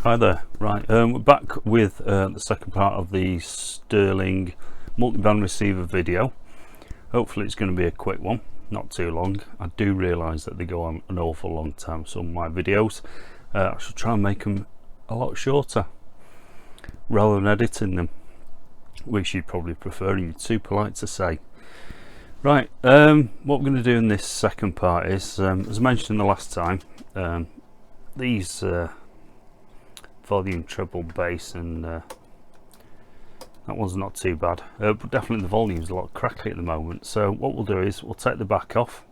Hi there. Right, we're back with the second part of the Sterling multiband receiver video. Hopefully it's going to be a quick one, not too long. I do realise that they go on an awful long time, some of my videos. I should try and make them a lot shorter rather than editing them, which you'd probably prefer and you're too polite to say. Right, what we're going to do in this second part is, as I mentioned the last time, these volume treble bass, and that one's not too bad, but definitely the volume's a lot crackly at the moment. So what we'll do is we'll take the back off,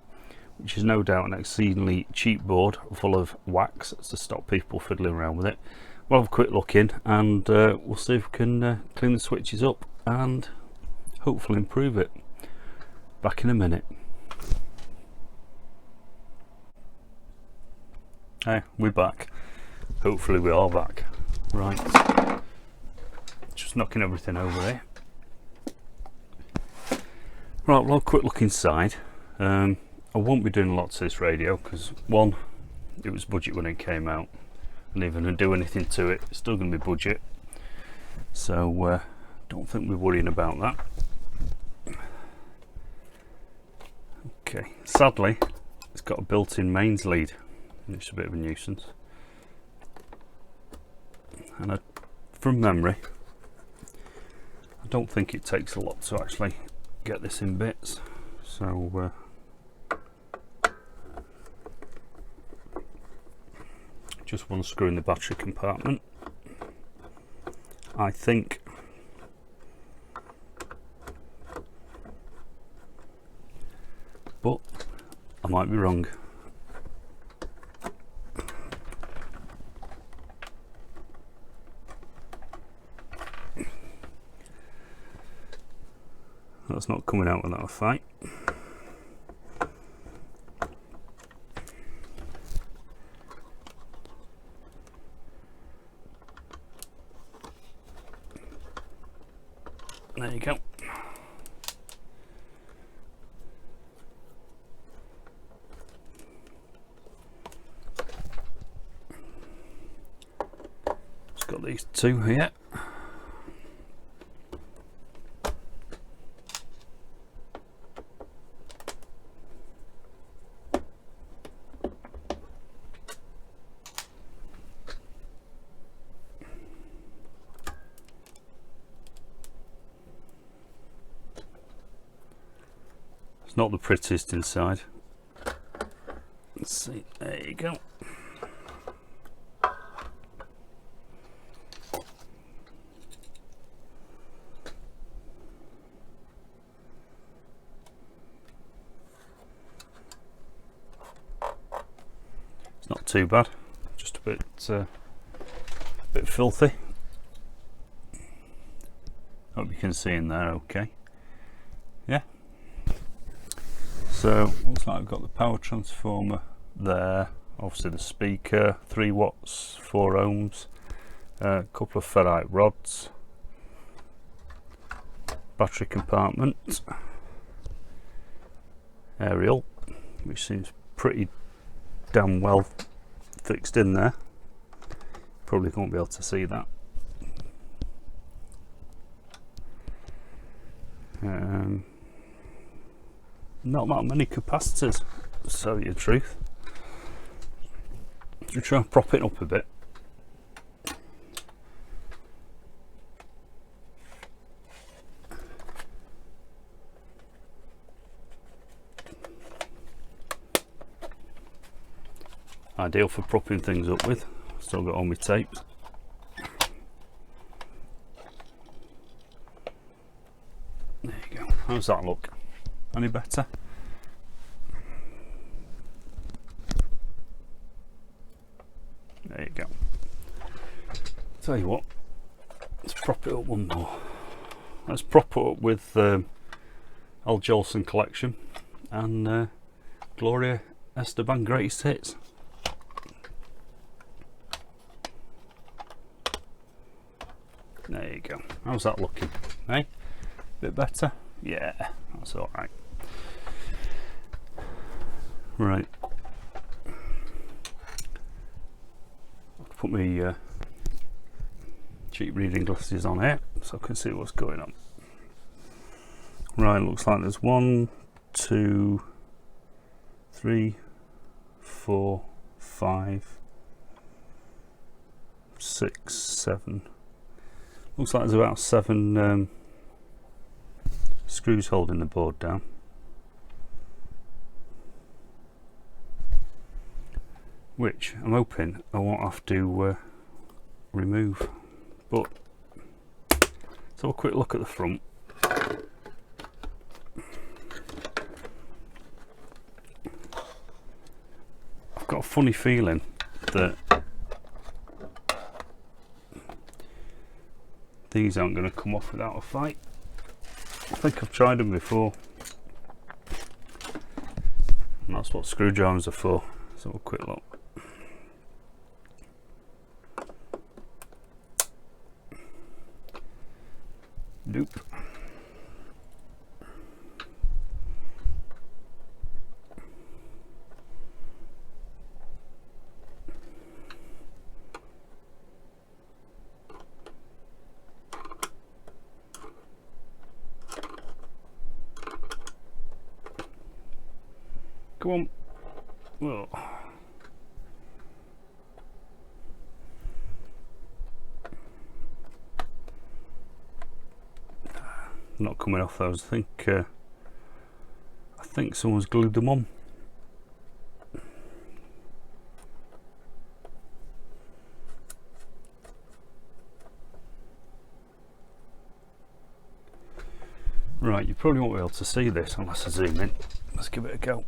which is no doubt an exceedingly cheap board full of wax to stop people fiddling around with it. We'll have a quick look in and we'll see if we can clean the switches up and hopefully improve it. Back in a minute. Hey, we're back. Hopefully we are back. Right, just knocking everything over here. Right, we'll have a quick look inside. I won't be doing a lot to this radio because, one, it was budget when it came out, and even to do anything to it, it's still going to be budget. So don't think we're worrying about that. Okay, sadly, it's got a built-in mains lead, which is a bit of a nuisance. And from memory, I don't think it takes a lot to actually get this in bits. So just one screw in the battery compartment, I think. But I might be wrong. That's not coming out without a fight. There you go. Just got these two here. It's not the prettiest inside. Let's see, there you go. It's not too bad, just a bit filthy. Hope you can see in there okay. Yeah. So looks like I've got the power transformer there, obviously the speaker, 3 watts, 4 ohms, a couple of ferrite rods, battery compartment, aerial, which seems pretty damn well fixed in there. Probably won't be able to see that. Not that many capacitors, to tell you the truth. I'll try and prop it up a bit. Ideal for propping things up with. Still got all my tapes. There you go. How's that look? Any better? There you go. Tell you what, let's prop it up one more. Let's prop it up with Al Jolson Collection and Gloria Esteban Greatest Hits. There you go. How's that looking? Hey? Bit better? Yeah, that's alright. Right. I'll put my cheap reading glasses on here so I can see what's going on. Right, looks like there's 1, 2, 3, 4, 5, 6, 7. Looks like there's about 7 screws holding the board down. Which I'm hoping I won't have to remove. But let's have a quick look at the front. I've got a funny feeling that these aren't going to come off without a fight. I think I've tried them before, and that's what screwdrivers are for. So a quick look. Nope. Come on. Whoa. Not coming off those. I think someone's glued them on. Right, you probably won't be able to see this unless I zoom in. Let's give it a go.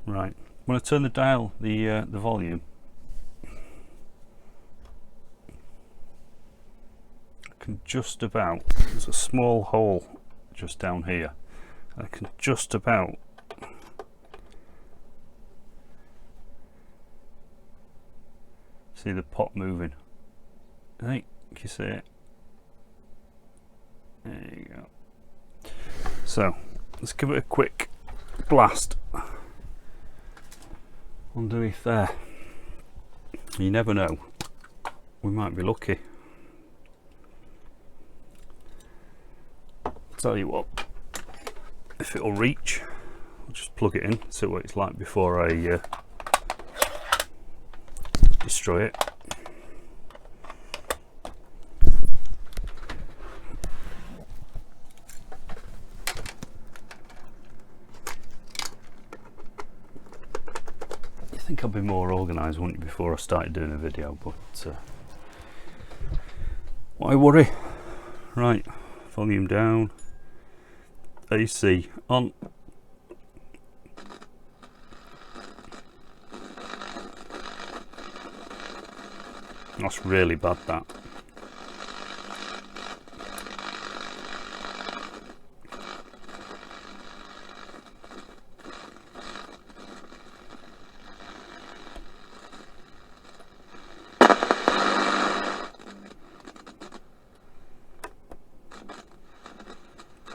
Right, when I turn the dial, the volume, I can just about, there's a small hole just down here, I can just about see the pot moving. I think you can see it. There you go. So let's give it a quick blast underneath there. You never know, we might be lucky. Tell you what, if it'll reach, I'll just plug it in, see what it's like before I destroy it. I think I'll be more organised, wouldn't you, before I started doing a video, but why worry? Right, volume down, AC on. That's really bad, that.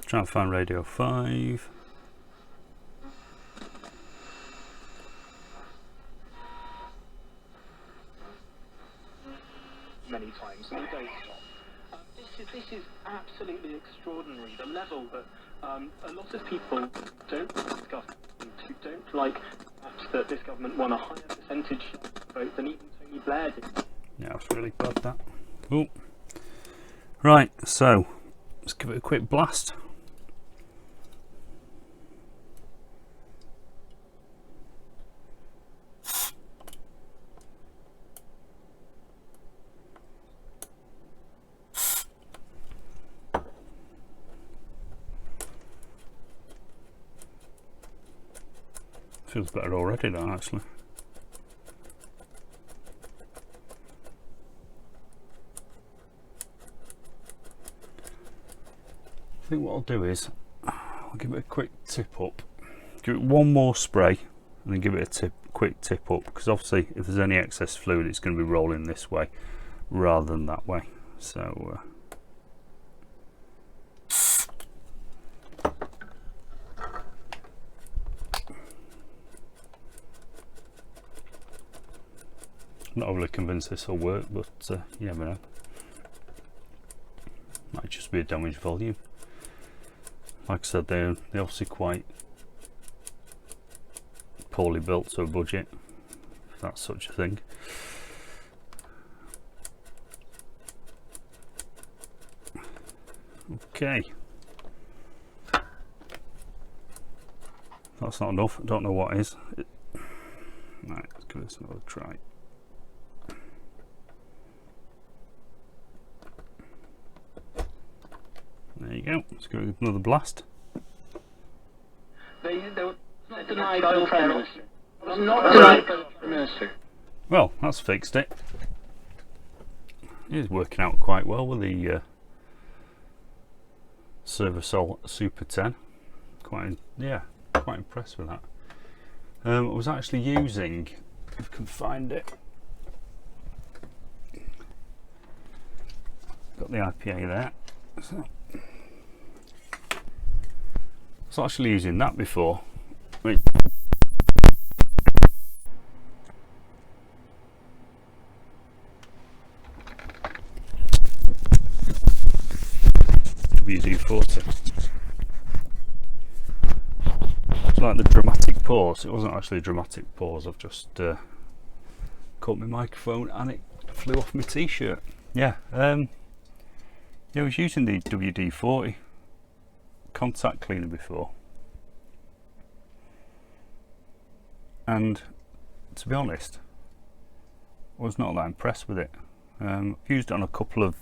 Try and find radio 5. Many times, and they don't stop. This is absolutely extraordinary. The level that a lot of people don't discuss, who don't like that this government won a higher percentage vote than even Tony Blair did. Yeah, it's really bad, that. Oh, right. So let's give it a quick blast. Feels better already, though, actually. I think what I'll do is I'll give it a quick tip up, give it one more spray, and then give it a quick tip up, because obviously if there's any excess fluid, it's going to be rolling this way rather than that way. So not overly convinced this will work, but you never know. Might just be a damaged volume. Like I said, they're obviously quite poorly built to a budget, if that's such a thing. Okay, that's not enough. I don't know what is. Right, let's give this another try. There you go. Let's give it another blast. They were not denied by the Prime Minister. Not denied by the Prime Minister. Well, that's fixed it. It's working out quite well with the Servicel Super 10. Quite impressed with that. I was actually using, if I can find it, got the IPA there. So, I was actually using that before. Wait. WD-40. It's like the dramatic pause. It wasn't actually a dramatic pause. I've just caught my microphone and it flew off my t-shirt. Yeah, I was using the WD-40 contact cleaner before, and to be honest, I was not that impressed with it. I've used it on a couple of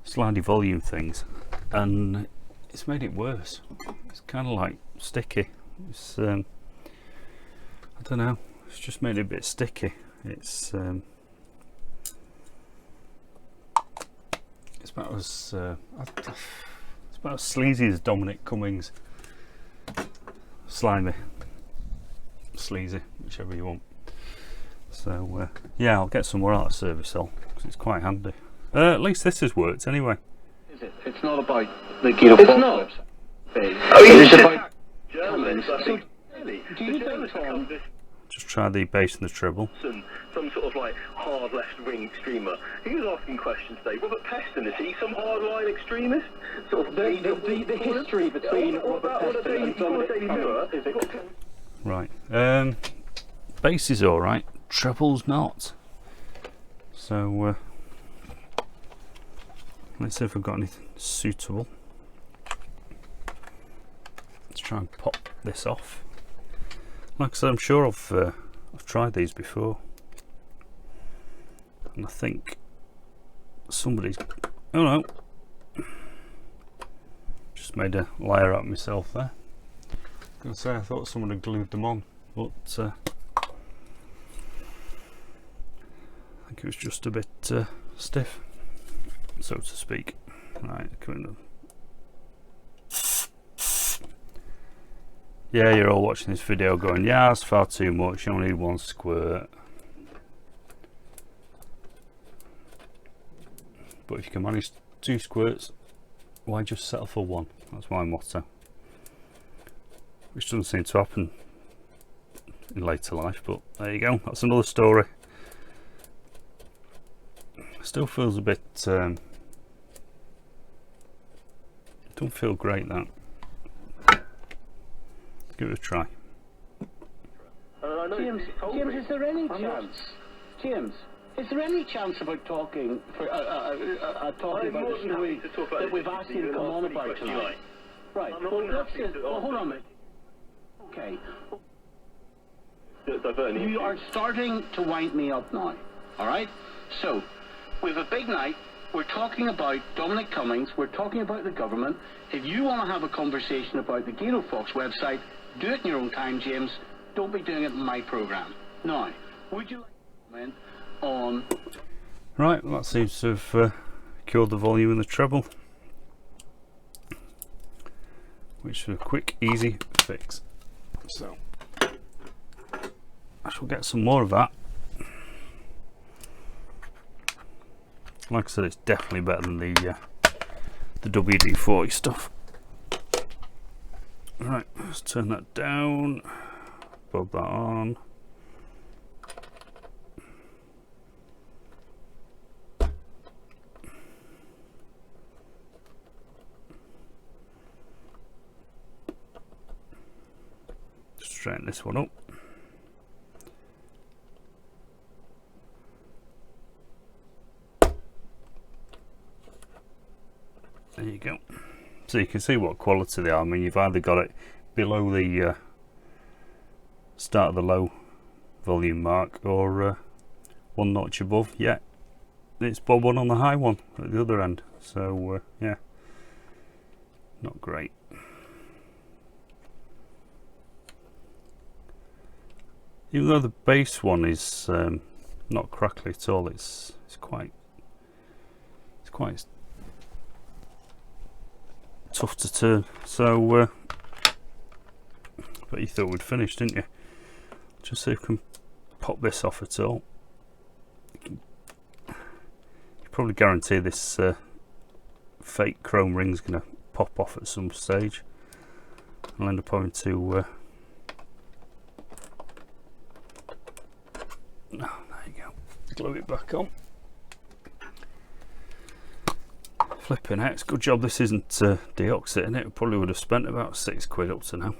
slidey volume things, and it's made it worse. It's kind of like sticky. It's I don't know. It's just made it a bit sticky. It's about as it's about as sleazy as Dominic Cummings. Slimy, sleazy, whichever you want. So yeah, I'll get some more out of Servicel because it's quite handy. At least this has worked anyway. Is it? It's not about the Guido Fox website. Oh, it's about Germans. So, do you think, Tom? Just try the bass and the treble. Some sort of like hard left-wing extremer. He was asking questions today. Robert Peston, is he some hard-line extremist? Sort of The history between Robert Peston and Dominic Cummings is it? Right. Bass is alright, treble's not. So let's see if I've got anything suitable. Let's try and pop this off. Like I said, I'm sure I've tried these before, and I think somebody's, oh no, just made a liar out of myself there. I was going to say I thought someone had glued them on, but I think it was just a bit stiff, so to speak. Right, coming up. Yeah, you're all watching this video going, yeah, that's far too much, you only need one squirt. But if you can manage 2 squirts, why just settle for 1? That's my motto. Which doesn't seem to happen in later life, but there you go, that's another story. Still feels a bit, don't feel great, that. Give it a try. James, is there any chance? James, is there any chance about talking talking about the story that we've asked you to come on about tonight? Right. Well, hold on a minute. Okay. You are starting to wind me up now. All right. So, we have a big night. We're talking about Dominic Cummings. We're talking about the government. If you want to have a conversation about the Guido Fox website, do it in your own time, James. Don't be doing it in my programme. Now, would you like to comment on... Right, well, that seems to have cured the volume and the treble. Which is a quick, easy fix. So, I shall get some more of that. Like I said, it's definitely better than the WD-40 stuff. Right, let's turn that down, bob that on. straighten this one up. There you go. So you can see what quality they are. I mean, you've either got it below the start of the low volume mark, or one notch above. Yeah, it's bob one on the high one at the other end. So yeah, not great. Even though the base one is not crackly at all, it's quite tough to turn. So but you thought we'd finished, didn't you? Just see if we can pop this off at all. You probably guarantee this fake chrome ring's going to pop off at some stage. I'll end up having to there you go, glue it back on. Flipping out, it's a good job this isn't deoxit in it. We probably would have spent about £6 up to now.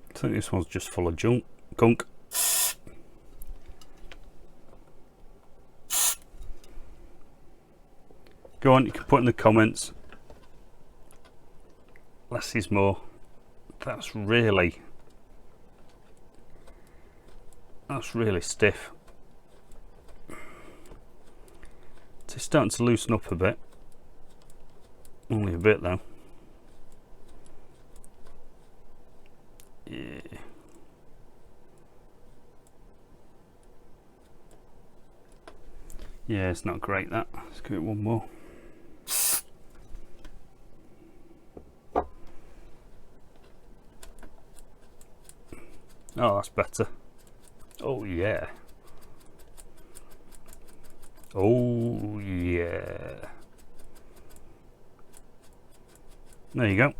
I think this one's just full of gunk. Go on, you can put in the comments, less is more. That's really stiff. It's starting to loosen up a bit. Only a bit though. Yeah. Yeah, it's not great that. Let's give it one more. Oh, that's better. Oh yeah. Oh yeah. There you go.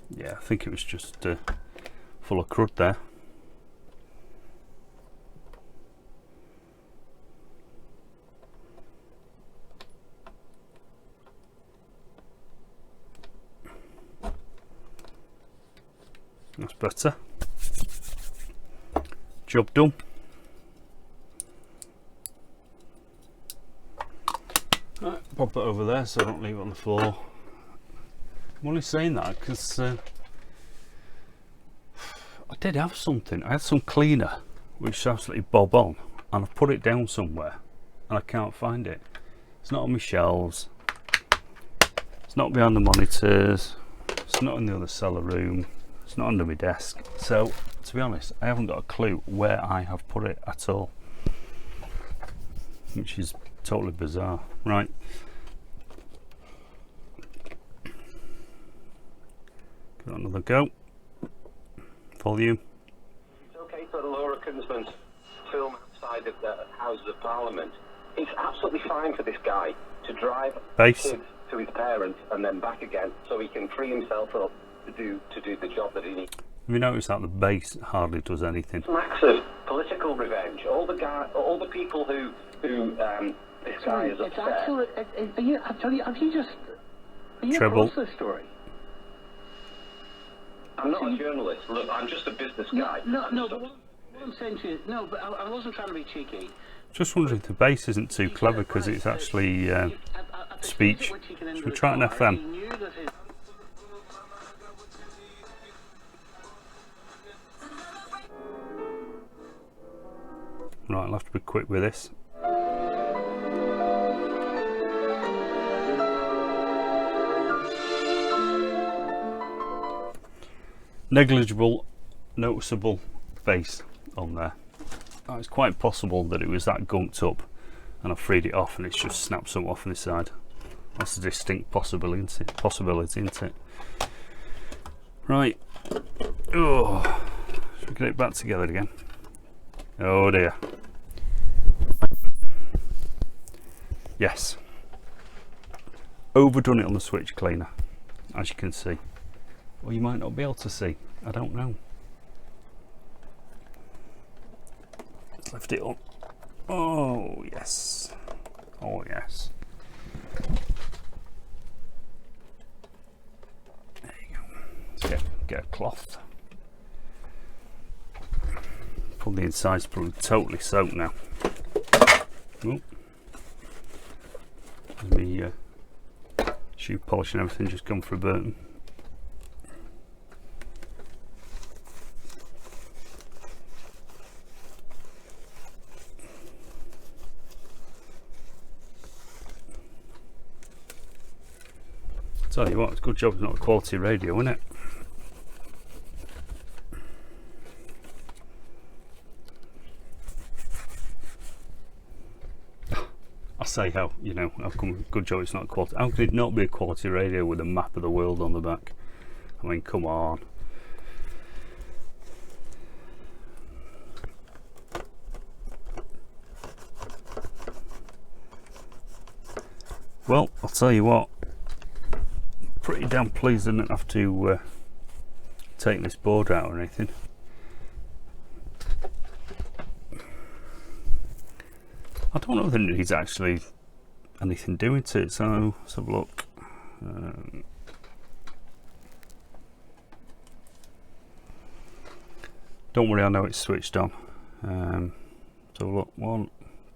Yeah, I think it was just full of crud there. That's better. Job done. Right, pop it over there so I don't leave it on the floor. I'm only saying that because I did have something. I had some cleaner which absolutely bob on, and I've put it down somewhere and I can't find it. It's not on my shelves, it's not behind the monitors, it's not in the other cellar room, it's not under my desk. So to be honest, I haven't got a clue where I have put it at all, which is totally bizarre. Right, give that another go. Volume. It's okay for Laura Kinsman to film outside of the Houses of Parliament. It's absolutely fine for this guy to drive Base. kids to his parents and then back again, so he can free himself up to do the job that he needs. Have you noticed that the base hardly does anything? Smacks of political revenge. All the people who this guy is upset. Actually, I tell you, have you Treble. across this story? I'm not a journalist. Look, I'm just a business guy. No, but what I'm saying to you, no, but I wasn't trying to be cheeky. Just wondering if the bass isn't too clever because it's actually speech. Should we try an FM? Right, I'll have to be quick with this. Negligible, noticeable bass on there. Oh, it's quite possible that it was that gunked up and I freed it off and it's just snapped some off on the side. That's a distinct possibility, isn't it? Right. Oh, should we get it back together again? Oh dear. Yes. Overdone it on the switch cleaner, as you can see. Or you might not be able to see. I don't know. Let's lift it up. Oh yes, oh yes. There you go. Let's get a cloth. Probably the inside's probably totally soaked now. Oh. Me shoe polish and everything just gone for a burn. Tell you what, it's a good job it's not a quality radio, isn't it? I say how, you know, how come good job it's not quality. How can it not be a quality radio with a map of the world on the back? I mean, come on. Well, I'll tell you what, pretty damn pleased I didn't have to take this board out or anything. I don't know if there is actually anything doing to it, so let's have a look. Don't worry, I know it's switched on. So look, 1,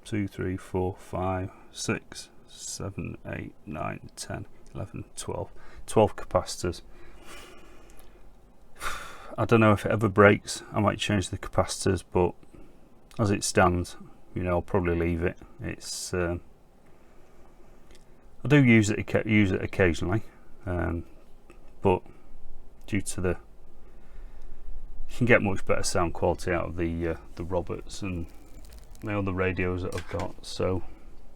2, 3, 4, 5, 6, 7, 8, 9, 10, 11, 12. 12 capacitors. I don't know if it ever breaks, I might change the capacitors, but as it stands, you know, I'll probably leave it. It's I do use it occasionally, but due to you can get much better sound quality out of the Roberts and my other radios that I've got. So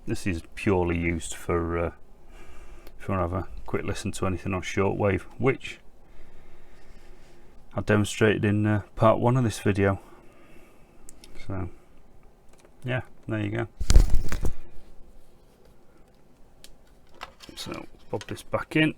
this is purely used for if you want to have a quick listen to anything on shortwave, which I demonstrated in part 1 of this video. So yeah, there you go. So let's pop this back in.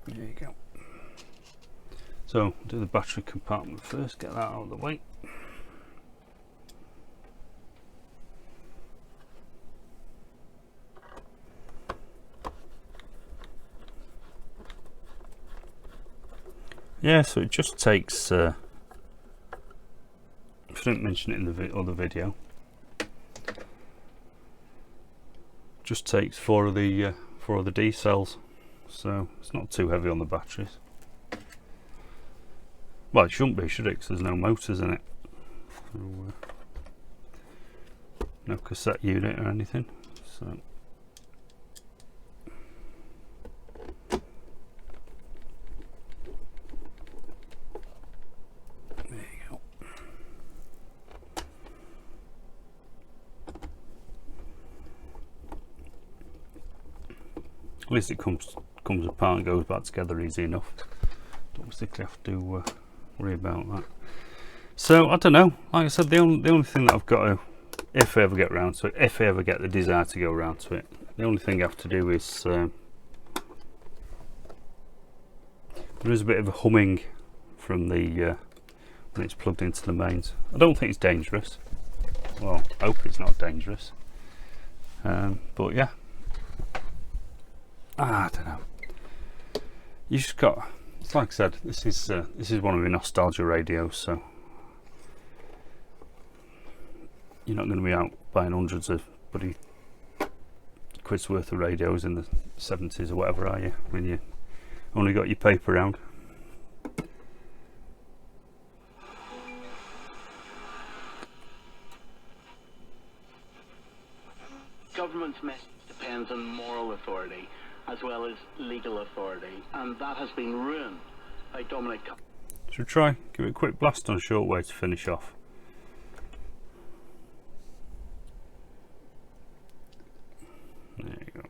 There you go. So do the battery compartment first, get that out of the way. Yeah, so it just takes, I didn't mention it in the other video, just takes four of the D cells, so it's not too heavy on the batteries. Well, it shouldn't be, should it? Because there's no motors in it. So, no cassette unit or anything. So there you go. At least it comes apart and goes back together easy enough. Don't particularly have to worry about that. So I don't know, like I said, the only thing that I've got to, if I ever get around to it, if I ever get the desire to go around to it, the only thing I have to do is there is a bit of a humming from the when it's plugged into the mains. I don't think it's dangerous. Well, I hope it's not dangerous. But yeah, I don't know. You just got, it's like I said, this is one of my nostalgia radios, so you're not going to be out buying hundreds of bloody quid's worth of radios in the 70s or whatever, are you, when you only got your paper round. Government's message depends on moral authority as well as legal authority, and that has been ruined by Dominic. Should we try give it a quick blast on shortwave to finish off? There you go.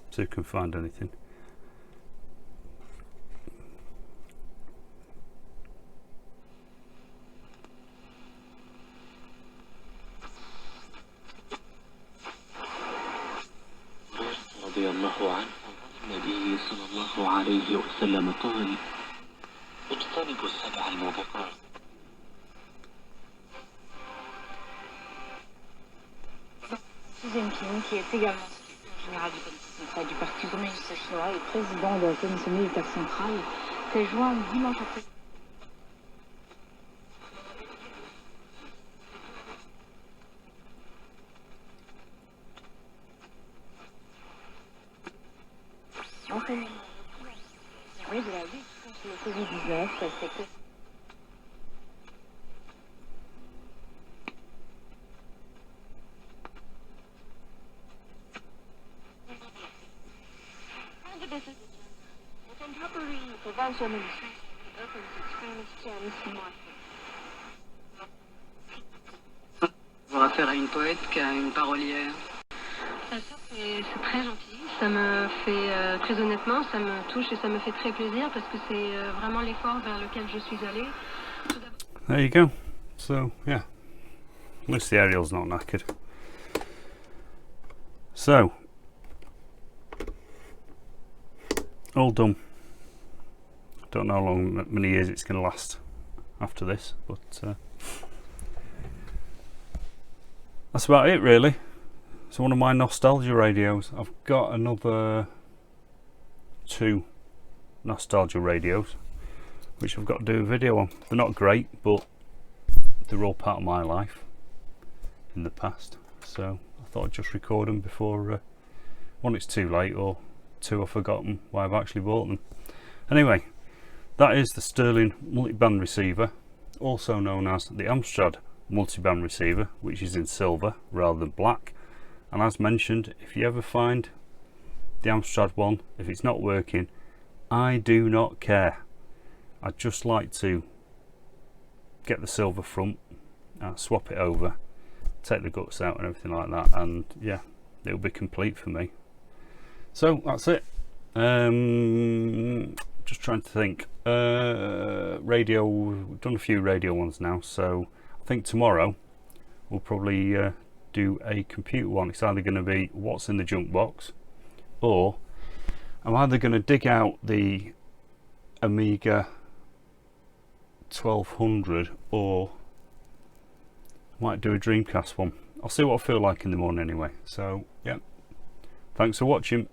See if we can find anything. وسلم قال: اجتنبوا السبع الموبقات. Xi Jinping, qui est également secrétaire général du comité central du Parti communiste chinois et président de la commission militaire centrale, s'est joint dimanche après. De la lutte contre le Covid-19, c'est que the contemporary prevention administration opens extremist Chinese market. On va faire à une poète qui a une parolière. C'est très gentil, ça me fait, très honnêtement, ça me touche et ça me fait très plaisir parce que c'est vraiment l'effort vers lequel je suis allée. There you go. So yeah, at least the Ariel's not knackered. So all done. Don't know how long, many years it's going to last after this, but that's about it really. So one of my nostalgia radios. I've got another 2 nostalgia radios which I've got to do a video on. They're not great, but they're all part of my life in the past, so I thought I'd just record them before one, it's too late, or 2, I've forgotten why I've actually bought them. Anyway, that is the Sterling multiband receiver, also known as the Amstrad multiband receiver, which is in silver rather than black. And as mentioned, if you ever find the Amstrad one, if it's not working, I do not care. I'd just like to get the silver front, swap it over, take the guts out and everything like that, and yeah, it'll be complete for me. So that's it. Just trying to think. Radio, we've done a few radio ones now, so I think tomorrow we'll probably do a computer one. It's either going to be what's in the junk box, or I'm either going to dig out the Amiga 1200, or might do a Dreamcast one. I'll see what I feel like in the morning anyway. So yeah, thanks for watching.